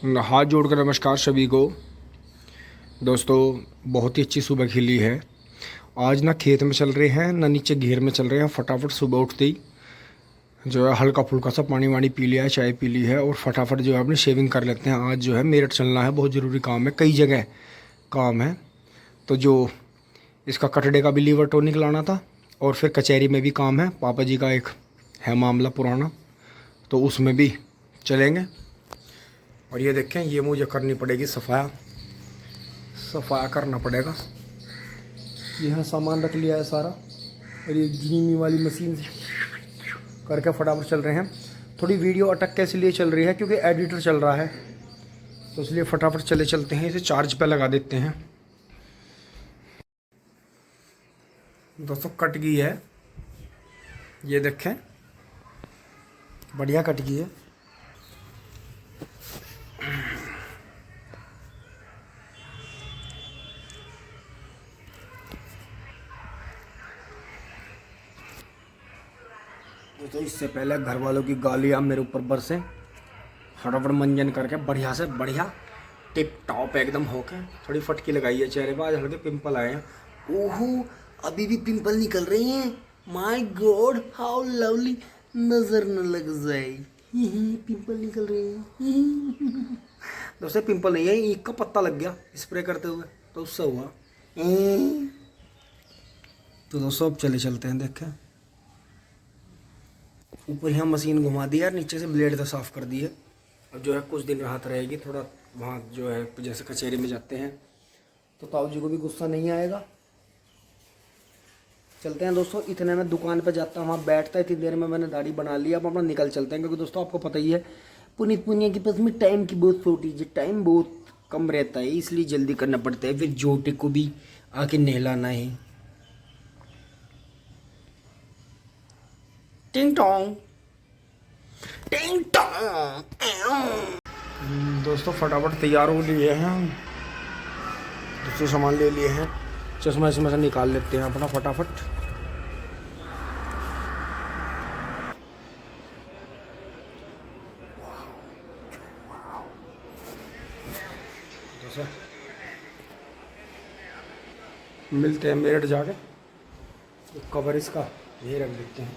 हाथ जोड़कर नमस्कार सभी को। दोस्तों, बहुत ही अच्छी सुबह खिली है। आज ना खेत में चल रहे हैं ना नीचे घेर में चल रहे हैं। फटाफट सुबह उठते ही जो है हल्का फुल्का सा पानी वानी पी लिया है, चाय पी ली है और फटाफट जो है अपनी शेविंग कर लेते हैं। आज जो है मेरठ चलना है, बहुत ज़रूरी काम है, कई जगह काम है। तो जो इसका कटड़े का भी लीवर टॉनिक लाना था और फिर कचहरी में भी काम है, पापा जी का एक है मामला पुराना, तो उसमें भी चलेंगे। और ये देखें, ये मुझे करनी पड़ेगी सफाया करना पड़ेगा। यहाँ सामान रख लिया है सारा और ये ड्रीमी वाली मशीन से करके फटाफट चल रहे हैं। थोड़ी वीडियो अटक के इसलिए चल रही है क्योंकि एडिटर चल रहा है, तो इसलिए फटाफट चलते हैं। इसे चार्ज पे लगा देते हैं। दोस्तों, कट गई है, ये देखें, बढ़िया कट गई है। तो इससे पहले घर वालों की गालियाँ मेरे ऊपर बरसे, फटाफट मंजन करके बढ़िया से बढ़िया टिप टॉप एकदम होके थोड़ी फटकी लगाई है चेहरे पर। आज हल्के पिंपल आए हैं। ओहो, अभी भी पिंपल निकल रहे हैं। माय गॉड, हाउ लवली, नजर न लग जाए। पिंपल निकल रहे हैं। दोस्तों, पिंपल नहीं है, ईख का पत्ता लग गया स्प्रे करते हुए, तो उससे हुआ। तो दोस्तों अब चलते हैं। देखें, ऊपर यहाँ मशीन घुमा दी है, नीचे से ब्लेड तो साफ़ कर दी है। अब जो है कुछ दिन राहत रहेगी, थोड़ा वहाँ जो है जैसे कचहरी में जाते हैं तो ताऊ जी को भी गुस्सा नहीं आएगा। चलते हैं दोस्तों। इतने में दुकान पर जाता हूँ, वहाँ बैठता है, इतनी देर में मैंने दाढ़ी बना ली। अब अपना निकल चलते हैं, क्योंकि दोस्तों आपको पता ही है पुनीत पुनिया के पास में टाइम की बहुत शॉर्टेज है, टाइम बहुत कम रहता है, इसलिए जल्दी करना पड़ता है। फिर जोटे को भी आके नहलाना है। टिंग टोंग टिंग टोंग। दोस्तों, फटाफट तैयार हो लिए हैं, दूसरे सामान ले लिए हैं। चश्मा इसमें से निकाल लेते हैं अपना फटाफट। दोस्तों, मिलते हैं मेरठ जाके। कवर इसका ये रख देते हैं।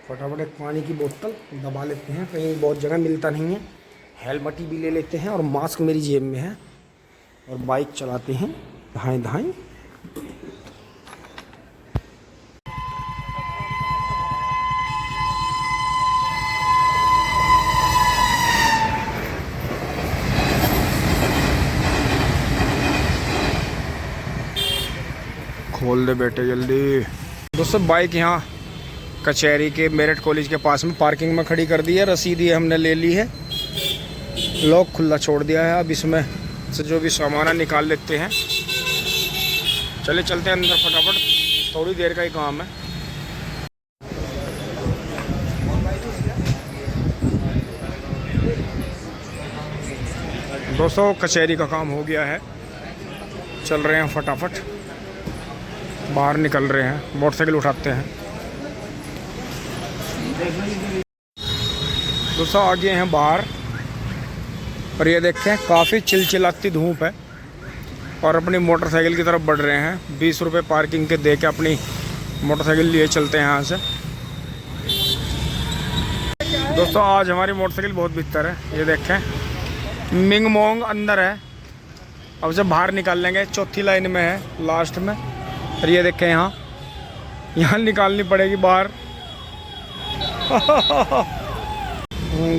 फटाफट एक पानी की बोतल दबा लेते हैं, कहीं बहुत जगह मिलता नहीं है। हेलमेट भी ले लेते हैं और मास्क मेरी जेब में है। और बाइक चलाते हैं धाएं धाएं। खोल दे बेटे जल्दी। दोस्तों, बाइक यहाँ कचहरी के मेरठ कॉलेज के पास में पार्किंग में खड़ी कर दी है। रसीद ये हमने ले ली है, लॉक खुला छोड़ दिया है। अब इसमें से जो भी सामान है निकाल लेते हैं। चलते हैं अंदर फटाफट, थोड़ी देर का ही काम है। दोस्तों, कचहरी का काम हो गया है, चल रहे हैं फटाफट, बाहर निकल रहे हैं, मोटरसाइकिल उठाते हैं। दोस्तों, आ गए हैं बाहर और ये देखें काफ़ी चिलचिलाती धूप है और अपनी मोटरसाइकिल की तरफ बढ़ रहे हैं। 20 रुपये पार्किंग के दे के अपनी मोटरसाइकिल लिए चलते हैं यहाँ से। दोस्तों, आज हमारी मोटरसाइकिल बहुत बेहतर है। ये देखें, मिंग मोंग अंदर है, अब से बाहर निकाल लेंगे। चौथी लाइन में है, लास्ट में। और ये देखें, यहाँ निकालनी पड़ेगी बाहर।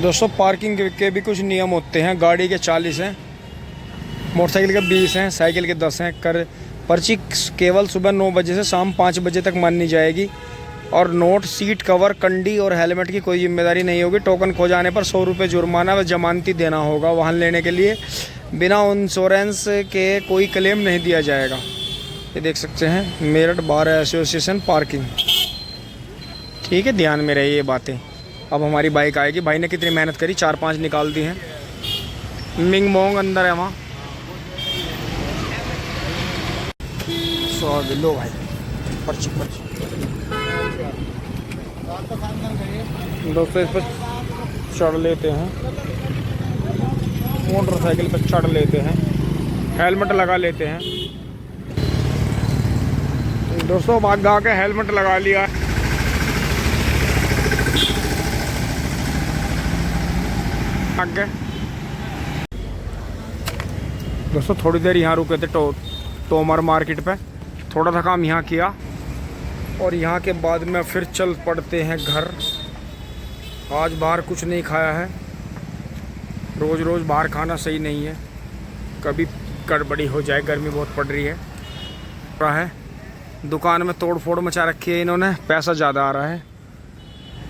दोस्तों, पार्किंग के भी कुछ नियम होते हैं। गाड़ी के 40 हैं, मोटरसाइकिल के 20 हैं, साइकिल के 10 हैं। पर्ची केवल सुबह 9 बजे से शाम 5 बजे तक माननी जाएगी। और नोट, सीट कवर, कंडी और हेलमेट की कोई जिम्मेदारी नहीं होगी। टोकन खो जाने पर 100 रुपये जुर्माना व जमानती देना होगा। वाहन लेने के लिए बिना इंश्योरेंस के कोई क्लेम नहीं दिया जाएगा। ये देख सकते हैं, मेरठ बार एसोसिएशन पार्किंग। ठीक है, ध्यान में रही ये बातें। अब हमारी बाइक आएगी। भाई ने कितनी मेहनत करी, 4-5 निकाल दी हैं। मिंग मोंग अंदर है वहाँ। लो भाई, पर्ची दोस्तों, इस पर चढ़ लेते हैं। मोटरसाइकिल पर चढ़ लेते हैं, हेलमेट लगा लेते हैं। दोस्तों अब आगे आके हेलमेट लगा लिया है। आगे दोस्तों थोड़ी देर यहाँ रुके थे तोमर मार्केट पे, थोड़ा सा काम यहाँ किया और यहाँ के बाद में फिर चल पड़ते हैं घर। आज बाहर कुछ नहीं खाया है, रोज़ रोज़ बाहर खाना सही नहीं है, कभी गड़बड़ी हो जाए, गर्मी बहुत पड़ रही है। दुकान में तोड़ फोड़ मचा रखी है इन्होंने, पैसा ज़्यादा आ रहा है,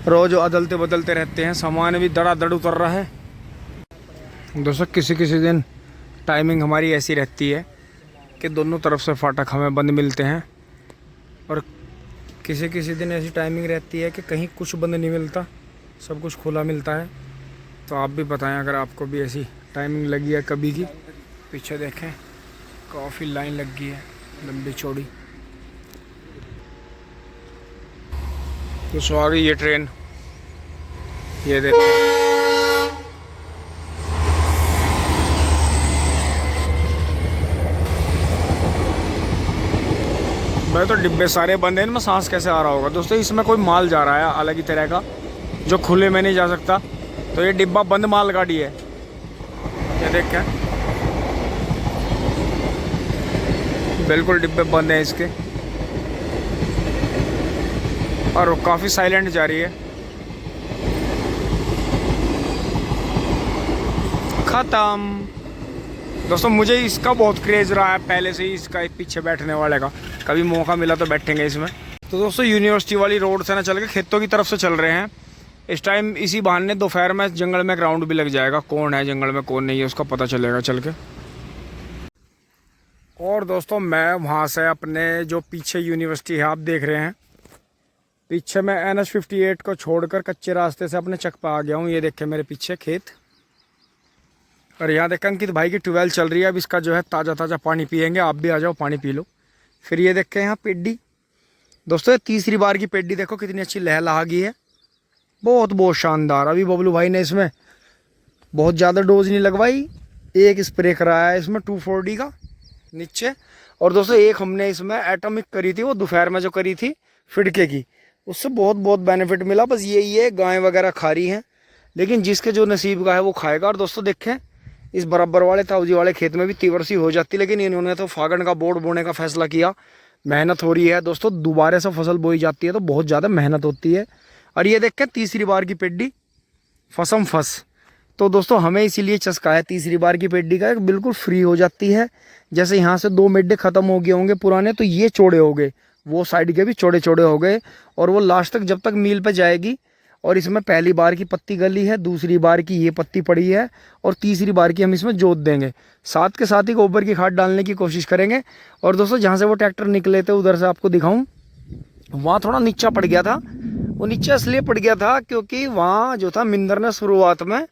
रोज़ अदलते बदलते रहते हैं, सामान भी धड़ाधड़ उतर रहा है। दोस्तों किसी किसी दिन टाइमिंग हमारी ऐसी रहती है कि दोनों तरफ से फाटक हमें बंद मिलते हैं और किसी किसी दिन ऐसी टाइमिंग रहती है कि कहीं कुछ बंद नहीं मिलता, सब कुछ खुला मिलता है। तो आप भी बताएं अगर आपको भी ऐसी टाइमिंग लगी है कभी की। पीछे देखें काफ़ी लाइन लग गई है लंबी चौड़ी। तो आ गई ये ट्रेन, ये देखो भाई, तो डिब्बे सारे बंद हैं, इनमें सांस कैसे आ रहा होगा। दोस्तों इसमें कोई माल जा रहा है अलग ही तरह का, जो खुले में नहीं जा सकता। तो ये डिब्बा बंद माल गाड़ी है, ये देखें बिल्कुल डिब्बे बंद हैं इसके और काफ़ी साइलेंट जा रही है। ख़त्म। दोस्तों मुझे इसका बहुत क्रेज़ रहा है पहले से ही, इसका पीछे बैठने वाले का, कभी मौका मिला तो बैठेंगे इसमें। तो दोस्तों यूनिवर्सिटी वाली रोड से ना चल के खेतों की तरफ से चल रहे हैं इस टाइम। इसी बहाने दोपहर में जंगल में ग्राउंड भी लग जाएगा, कौन है जंगल में कौन नहीं है उसका पता चलेगा चल के। और दोस्तों मैं वहाँ से अपने जो पीछे यूनिवर्सिटी है आप देख रहे हैं, पीछे मैं NH58 को छोड़कर कच्चे रास्ते से अपने चक पर आ गया हूँ। ये देखें मेरे पीछे खेत, और यहाँ देखें अंकित भाई की ट्यूबवेल चल रही है। अब इसका जो है ताज़ा ताज़ा पानी पियेंगे, आप भी आ जाओ पानी पी लो। फिर ये देखें यहाँ पेड्डी, दोस्तों ये तीसरी बार की पेड्डी देखो कितनी अच्छी लहलहा गई है, बहुत बहुत शानदार। अभी बबलू भाई ने इसमें बहुत ज़्यादा डोज नहीं लगवाई, एक स्प्रे कराया है इसमें 240 का नीचे। और दोस्तों एक हमने इसमें एटॉमिक करी थी, वो दोपहर में जो करी थी फिडके की, उससे बहुत बहुत बेनिफिट मिला। बस यही है गाय वगैरह खा रही हैं, लेकिन जिसके जो नसीब का है वो खाएगा। और दोस्तों देखें इस बराबर वाले ताऊजी वाले खेत में भी तिवरसी हो जाती, लेकिन इन्होंने तो फागण का बोर्ड बोने का फैसला किया। मेहनत हो रही है दोस्तों, दोबारा से फसल बोई जाती है तो बहुत ज़्यादा मेहनत होती है। और ये देखें तीसरी बार की पेड्डी फसम फस। तो दोस्तों हमें इसीलिए चस्का है तीसरी बार की पेड्डी का, बिल्कुल फ्री हो जाती है। जैसे यहाँ से 2 मिड्डे ख़त्म हो गए होंगे पुराने, तो ये चौड़े हो गए, वो साइड के भी चौड़े चौड़े हो गए, और वो लास्ट तक जब तक मील पे जाएगी। और इसमें पहली बार की पत्ती गली है, दूसरी बार की ये पत्ती पड़ी है, और तीसरी बार की हम इसमें जोत देंगे। साथ के साथ ही गोबर की खाद डालने की कोशिश करेंगे। और दोस्तों जहाँ से वो ट्रैक्टर निकले थे उधर से आपको दिखाऊं, वहाँ थोड़ा नीचा पड़ गया था। वो नीचा इसलिए पड़ गया था क्योंकि वहाँ जो था मिंदर ने शुरुआत में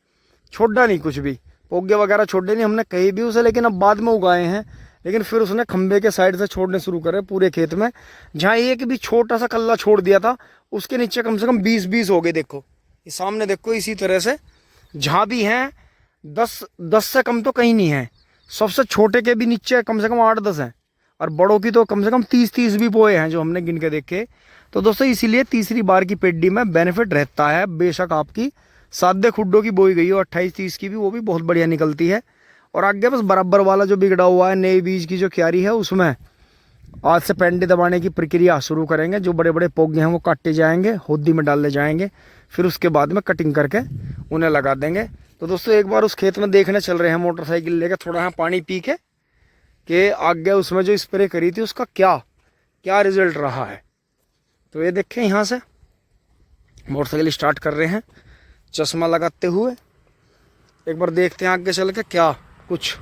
छोड़ा नहीं, कुछ भी पोगे वगैरह छोड़े नहीं हमने कहीं भी उसे, लेकिन अब बाद में उगाए हैं। लेकिन फिर उसने खंबे के साइड से छोड़ने शुरू करे पूरे खेत में। जहाँ एक भी छोटा सा कल्ला छोड़ दिया था उसके नीचे कम से कम 20-20 हो गए। देखो ये सामने देखो, इसी तरह से जहाँ भी हैं 10 से कम तो कहीं नहीं है। सबसे छोटे के भी नीचे कम से कम 8-10 हैं, और बड़ों की तो कम से कम 30-30 भी बोए हैं जो हमने गिन के देखे। तो दोस्तों इसीलिए तीसरी बार की पेड्डी में बेनिफिट रहता है। बेशक आपकी सादे खुड्डों की बोई गई हो 28-30 की भी, वो भी बहुत बढ़िया निकलती है। और आगे बस बराबर वाला जो बिगड़ा हुआ है नए बीज की जो क्यारी है, उसमें आज से पेंडे दबाने की प्रक्रिया शुरू करेंगे। जो बड़े बड़े पोगे हैं वो काटे जाएंगे, होदी में डाले जाएंगे, फिर उसके बाद में कटिंग करके उन्हें लगा देंगे। तो दोस्तों एक बार उस खेत में देखने चल रहे हैं मोटरसाइकिल लेकर, थोड़ा यहाँ पानी पी के, कि आगे उसमें जो स्प्रे करी थी उसका क्या रिजल्ट रहा है। तो ये देखें यहाँ से मोटरसाइकिल स्टार्ट कर रहे हैं चश्मा लगाते हुए। एक बार देखते हैं आगे चल के क्या कुछ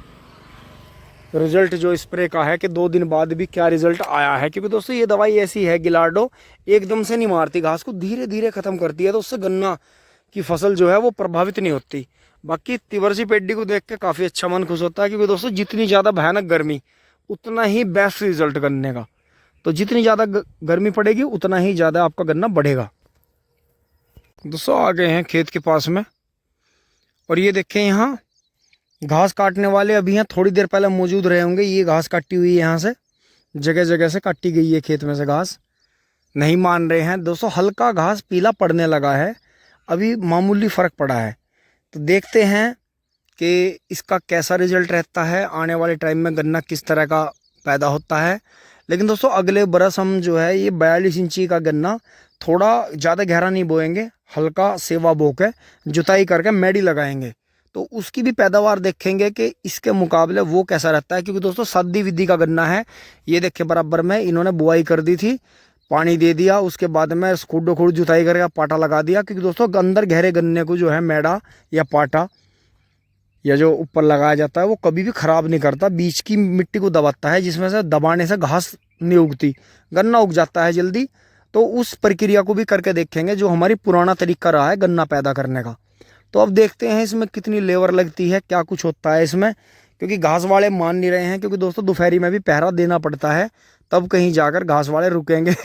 रिजल्ट जो स्प्रे का है, कि 2 दिन बाद भी क्या रिजल्ट आया है। क्योंकि दोस्तों ये दवाई ऐसी है गिलार्डो, एकदम से नहीं मारती घास को, धीरे धीरे ख़त्म करती है। तो उससे गन्ना की फसल जो है वो प्रभावित नहीं होती। बाकी तिवरसी पेड्डी को देख के काफ़ी अच्छा मन खुश होता है, क्योंकि दोस्तों जितनी ज़्यादा भयानक गर्मी उतना ही बेस्ट रिजल्ट गन्ने का। तो जितनी ज़्यादा गर्मी पड़ेगी उतना ही ज़्यादा आपका गन्ना बढ़ेगा। दोस्तों आ गए हैं खेत के पास में, और ये देखें यहाँ घास काटने वाले अभी यहाँ थोड़ी देर पहले मौजूद रहे होंगे। ये घास काटी हुई है, यहाँ से जगह जगह से काटी गई है खेत में से घास। नहीं मान रहे हैं दोस्तों, हल्का घास पीला पड़ने लगा है, अभी मामूली फ़र्क पड़ा है। तो देखते हैं कि इसका कैसा रिजल्ट रहता है, आने वाले टाइम में गन्ना किस तरह का पैदा होता है। लेकिन दोस्तों अगले बरस हम जो है ये 42 इंची का गन्ना थोड़ा ज़्यादा गहरा नहीं बोएंगे, हल्का सेवा बो के जुताई करके मेड़ी लगाएंगे, तो उसकी भी पैदावार देखेंगे कि इसके मुकाबले वो कैसा रहता है। क्योंकि दोस्तों सादी विधि का गन्ना है। ये देखें बराबर में इन्होंने बुआई कर दी थी, पानी दे दिया, उसके बाद में खुडो खुड जुताई करके पाटा लगा दिया। क्योंकि दोस्तों अंदर गहरे गन्ने को जो है मेड़ा या पाटा या जो ऊपर लगाया जाता है वो कभी भी ख़राब नहीं करता, बीच की मिट्टी को दबाता है, जिसमें से दबाने से घास नहीं उगती, गन्ना उग जाता है जल्दी। तो उस प्रक्रिया को भी करके देखेंगे जो हमारी पुराना तरीका रहा है गन्ना पैदा करने का। तो अब देखते हैं इसमें कितनी लेबर लगती है, क्या कुछ होता है इसमें, क्योंकि घास वाले मान नहीं रहे हैं। क्योंकि दोस्तों दोपहरी में भी पहरा देना पड़ता है, तब कहीं जाकर घास वाले रुकेंगे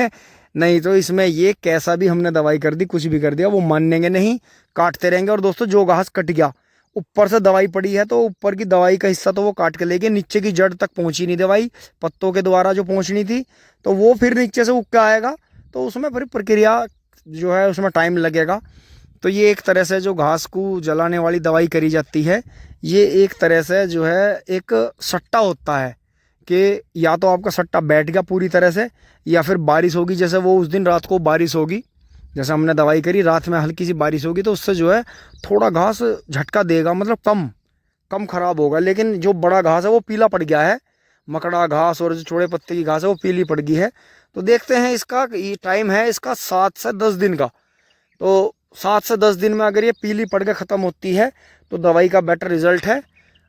नहीं तो इसमें ये कैसा भी हमने दवाई कर दी, कुछ भी कर दिया, वो मानेंगे नहीं, काटते रहेंगे। और दोस्तों जो घास कट गया, ऊपर से दवाई पड़ी है तो ऊपर की दवाई का हिस्सा तो वो काट के ले गए, नीचे की जड़ तक पहुंची नहीं दवाई, पत्तों के द्वारा जो पहुंचनी थी, तो वो फिर नीचे से उग के आएगा। तो उसमें फिर प्रक्रिया जो है उसमें टाइम लगेगा। तो ये एक तरह से जो घास को जलाने वाली दवाई करी जाती है, ये एक तरह से जो है एक सट्टा होता है कि या तो आपका सट्टा बैठ गया पूरी तरह से, या फिर बारिश होगी, जैसे वो उस दिन रात को बारिश होगी, जैसे हमने दवाई करी, रात में हल्की सी बारिश होगी, तो उससे जो है थोड़ा घास झटका देगा, मतलब कम खराब होगा। लेकिन जो बड़ा घास है वो पीला पड़ गया है, मकड़ा घास और जो छोटे पत्ते की घास है वो पीली पड़ गई है। तो देखते हैं, इसका ये टाइम है इसका 7 से 10 दिन का। तो 7 से 10 दिन में अगर ये पीली पड़ के ख़त्म होती है तो दवाई का बेटर रिजल्ट है।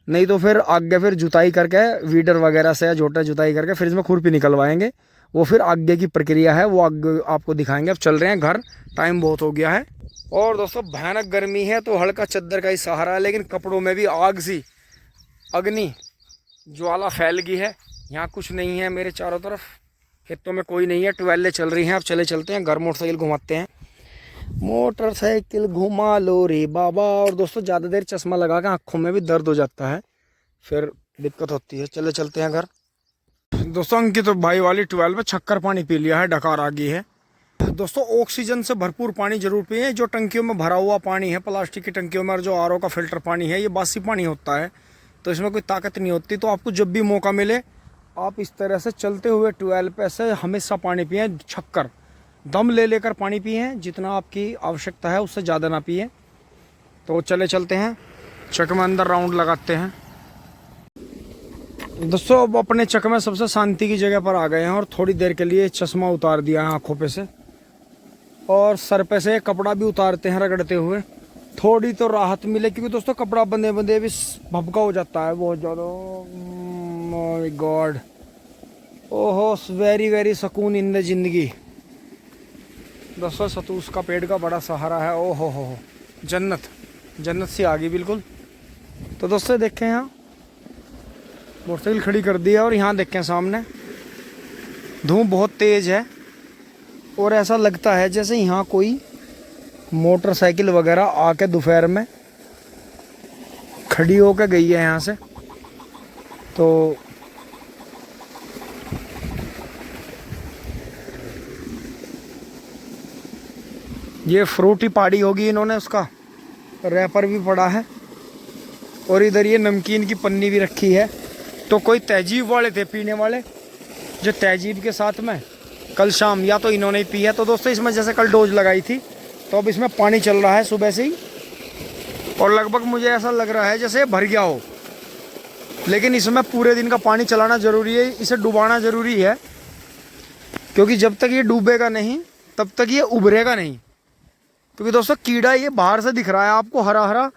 नहीं तो फिर आगे फिर जुताई करके वीडर वगैरह से या जोटा जुताई करके फिर इसमें खुरपी निकलवाएंगे, वो फिर आगे की प्रक्रिया है, वो आगे आपको दिखाएंगे। अब चल रहे हैं घर, टाइम बहुत हो गया है। और दोस्तों भयानक गर्मी है तो हल्का चद्दर का ही सहारा है, लेकिन कपड़ों में भी आग सी अग्नि ज्वाला फैल गई है। यहाँ कुछ नहीं है, मेरे चारों तरफ खेतों में कोई नहीं है, ट्यूबवेलें चल रही हैं। अब चलते हैं घर, मोटरसाइकिल घुमाते हैं, मोटरसाइकिल घुमा लो रे बाबा। और दोस्तों ज़्यादा देर चश्मा लगा के आँखों में भी दर्द हो जाता है, फिर दिक्कत होती है। चलते हैं घर। दोस्तों अंकित तो भाई वाली ट्यूबवेल में छक्कर पानी पी लिया है, डकार आ गई है। दोस्तों ऑक्सीजन से भरपूर पानी जरूर पिए। जो टंकियों में भरा हुआ पानी है, प्लास्टिक की टंकियों में, और जो आरओ का फिल्टर पानी है, ये बासी पानी होता है, तो इसमें कोई ताकत नहीं होती। तो आपको जब भी मौका मिले आप इस तरह से चलते हुए ट्यूबवेल पे से हमेशा पानी पिए, छक्कर दम ले लेकर पानी पिए, जितना आपकी आवश्यकता है उससे ज़्यादा ना पिए। तो चलते हैं, चक में अंदर राउंड लगाते हैं। दोस्तों अब अपने चक में सबसे शांति की जगह पर आ गए हैं और थोड़ी देर के लिए चश्मा उतार दिया है आँखों पे से, और सर पे से कपड़ा भी उतारते हैं रगड़ते हुए, थोड़ी तो राहत मिले। क्योंकि दोस्तों कपड़ा बंधे बंधे भी भभका हो जाता है बहुत ज़्यादा। माय गॉड, ओहो वेरी वेरी सुकून इन द जिंदगी। दोस्तों सतूस का पेड़ का बड़ा सहारा है। ओहो हो, जन्नत सी आ गई बिल्कुल। तो दोस्तों देखें, यहाँ मोटरसाइकिल खड़ी कर दी है और यहाँ देखें सामने धूप बहुत तेज़ है, और ऐसा लगता है जैसे यहाँ कोई मोटरसाइकिल वगैरह आके दोपहर में खड़ी होकर गई है यहाँ से। तो ये फ्रूटी पाड़ी होगी, इन्होंने उसका रैपर भी पड़ा है, और इधर ये नमकीन की पन्नी भी रखी है। तो कोई तहजीब वाले थे पीने वाले, जो तहजीब के साथ में कल शाम या तो इन्होंने ही पी है। तो दोस्तों इसमें जैसे कल डोज लगाई थी, तो अब इसमें पानी चल रहा है सुबह से ही, और लगभग मुझे ऐसा लग रहा है जैसे भर गया हो। लेकिन इसमें पूरे दिन का पानी चलाना ज़रूरी है, इसे डुबाना ज़रूरी है, क्योंकि जब तक ये डूबेगा नहीं तब तक ये उभरेगा नहीं। क्योंकि दोस्तों कीड़ा ये बाहर से दिख रहा है आपको हरा हरा,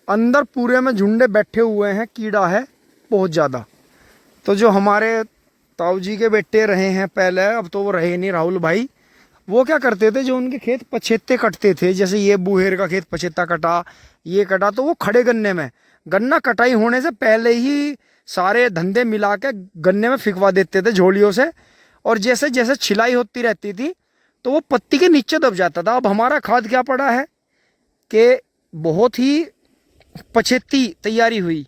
अंदर पूरे में झुंडे बैठे हुए हैं, कीड़ा है बहुत ज़्यादा। तो जो हमारे ताऊ जी के बेटे रहे हैं पहले, अब तो वो रहे नहीं, राहुल भाई, वो क्या करते थे, जो उनके खेत पछेते कटते थे, जैसे ये बूहेर का खेत पछेता कटा, ये कटा, तो वो खड़े गन्ने में, गन्ना कटाई होने से पहले ही सारे धंधे मिला के गन्ने में फिकवा देते थे झोलियों से, और जैसे जैसे छिलाई होती रहती थी तो वो पत्ती के नीचे दब जाता था। अब हमारा खाद क्या पड़ा है कि बहुत ही पछेती तैयारी हुई,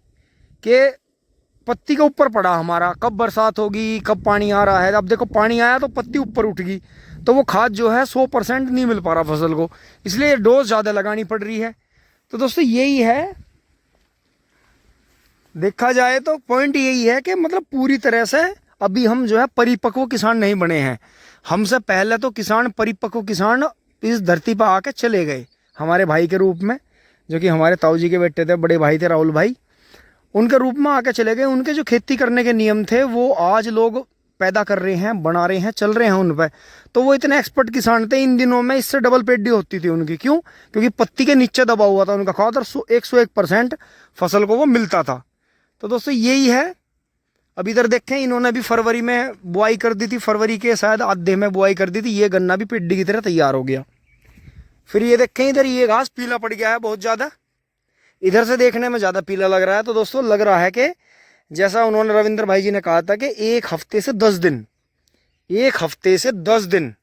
कि पत्ती के ऊपर पड़ा हमारा, कब बरसात होगी, कब पानी आ रहा है। अब देखो पानी आया तो पत्ती ऊपर उठ गई, तो वो खाद जो है 100% नहीं मिल पा रहा फसल को, इसलिए डोज ज़्यादा लगानी पड़ रही है। तो दोस्तों यही है, देखा जाए तो पॉइंट यही है कि मतलब पूरी तरह से अभी हम जो है परिपक्व किसान नहीं बने हैं। हमसे पहले तो किसान, परिपक्व किसान इस धरती पर आके चले गए हमारे भाई के रूप में, जो कि हमारे ताऊ जी के बेटे थे, बड़े भाई थे राहुल भाई, उनके रूप में आके चले गए। उनके जो खेती करने के नियम थे वो आज लोग पैदा कर रहे हैं, बना रहे हैं, चल रहे हैं उन पर। तो वो इतने एक्सपर्ट किसान थे, इन दिनों में इससे डबल पेडी होती थी उनकी। क्यों? क्योंकि पत्ती के नीचे दबा हुआ था उनका खाद और 101% फसल को वो मिलता था। तो दोस्तों यही है। अब इधर देखें, इन्होंने भी फरवरी में बुआई कर दी थी, फरवरी के शायद आधे में बुआई कर दी थी। ये गन्ना भी पेडी की तरह तैयार हो गया। फिर ये देखें, इधर ये घास पीला पड़ गया है बहुत ज़्यादा, इधर से देखने में ज़्यादा पीला लग रहा है। तो दोस्तों लग रहा है कि जैसा उन्होंने रविंद्र भाई जी ने कहा था कि 1 हफ्ते से 10 दिन, 1 हफ्ते से 10 दिन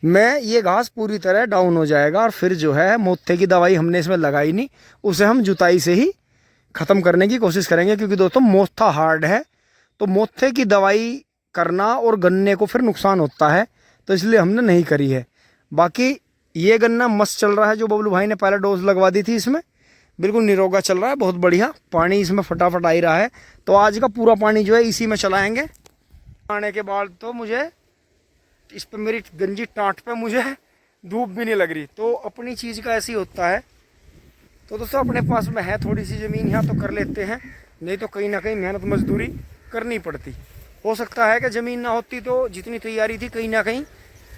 में ये घास पूरी तरह डाउन हो जाएगा। और फिर जो है मोथे की दवाई हमने इसमें लगाई नहीं, उसे हम जुताई से ही ख़त्म करने की कोशिश करेंगे। क्योंकि दोस्तों मोथा हार्ड है, तो मोथे की दवाई करना और गन्ने को फिर नुकसान होता है, तो इसलिए हमने नहीं करी है। बाकी ये गन्ना मस्त चल रहा है, जो बबलू भाई ने पहले डोज लगवा दी थी इसमें, बिल्कुल निरोगा चल रहा है, बहुत बढ़िया। पानी इसमें फटाफट आ ही रहा है। तो आज का पूरा पानी जो है इसी में चलाएंगे। आने के बाद तो मुझे इस पर, मेरी गंजी टाँट पे मुझे धूप भी नहीं लग रही। तो अपनी चीज़ का ऐसे ही होता है। तो दोस्तों अपने पास में है थोड़ी सी ज़मीन, यहाँ तो कर लेते हैं, नहीं तो कहीं ना कहीं मेहनत मजदूरी करनी पड़ती। हो सकता है कि ज़मीन ना होती तो जितनी तैयारी थी कहीं ना कहीं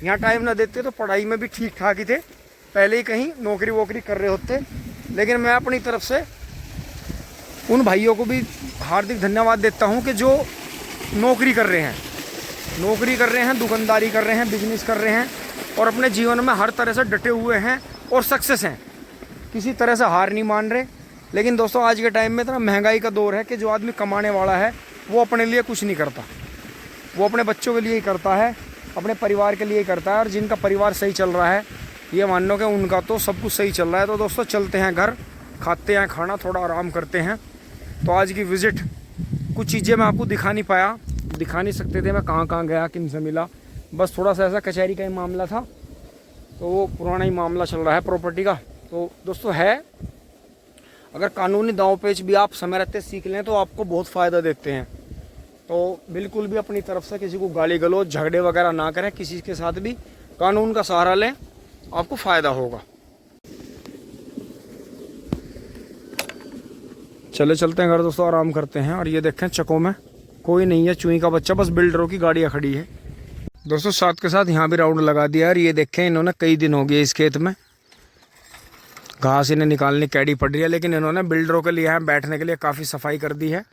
यहाँ टाइम ना देते तो पढ़ाई में भी ठीक ठाक ही थे, पहले ही कहीं नौकरी वोकरी कर रहे होते। लेकिन मैं अपनी तरफ से उन भाइयों को भी हार्दिक धन्यवाद देता हूँ कि जो नौकरी कर रहे हैं, दुकानदारी कर रहे हैं, बिजनेस कर रहे हैं और अपने जीवन में हर तरह से डटे हुए हैं और सक्सेस हैं, किसी तरह से हार नहीं मान रहे। लेकिन दोस्तों आज के टाइम में इतना महंगाई का दौर है कि जो आदमी कमाने वाला है वो अपने लिए कुछ नहीं करता, वो अपने बच्चों के लिए ही करता है, अपने परिवार के लिए ही करता है। और जिनका परिवार सही चल रहा है, ये मान लो कि उनका तो सब कुछ सही चल रहा है। तो दोस्तों चलते हैं घर, खाते हैं खाना, थोड़ा आराम करते हैं। तो आज की विज़िट, कुछ चीज़ें मैं आपको दिखा नहीं पाया, दिखा नहीं सकते थे मैं कहाँ कहाँ गया, किन से मिला, बस थोड़ा सा ऐसा कचहरी का ही मामला था, तो वो पुराना ही मामला चल रहा है प्रॉपर्टी का। तो दोस्तों है, अगर कानूनी दांव पेच भी आप समय रहते सीख लें तो आपको बहुत फ़ायदा देते हैं। तो बिल्कुल भी अपनी तरफ से किसी को गाली गलौज, झगड़े वगैरह ना करें, किसी के साथ भी कानून का सहारा लें, आपको फ़ायदा होगा। चले चलते हैं घर दोस्तों, आराम करते हैं। और ये देखें चकों में कोई नहीं है, चूही का बच्चा, बस बिल्डरों की गाड़ियाँ खड़ी है। दोस्तों साथ के साथ यहाँ भी राउंड लगा दिया। और ये देखें इन्होंने कई दिन हो गए इस खेत में घास इन्हें निकालने कैडी पड़ रही है, लेकिन इन्होंने बिल्डरों के लिए यहाँ बैठने के लिए काफ़ी सफाई कर दी है।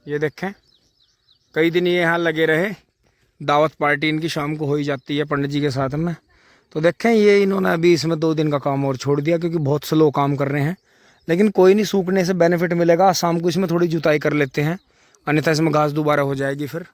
ये देखें कई दिन ये यहाँ लगे रहे, दावत पार्टी इनकी शाम को हो ही जाती है पंडित जी के साथ में। तो देखें ये इन्होंने अभी इसमें 2 दिन का काम और छोड़ दिया, क्योंकि बहुत स्लो काम कर रहे हैं। लेकिन कोई नहीं, सूखने से बेनिफिट मिलेगा। शाम को इसमें थोड़ी जुताई कर लेते हैं, अन्यथा इसमें घास दोबारा हो जाएगी फिर।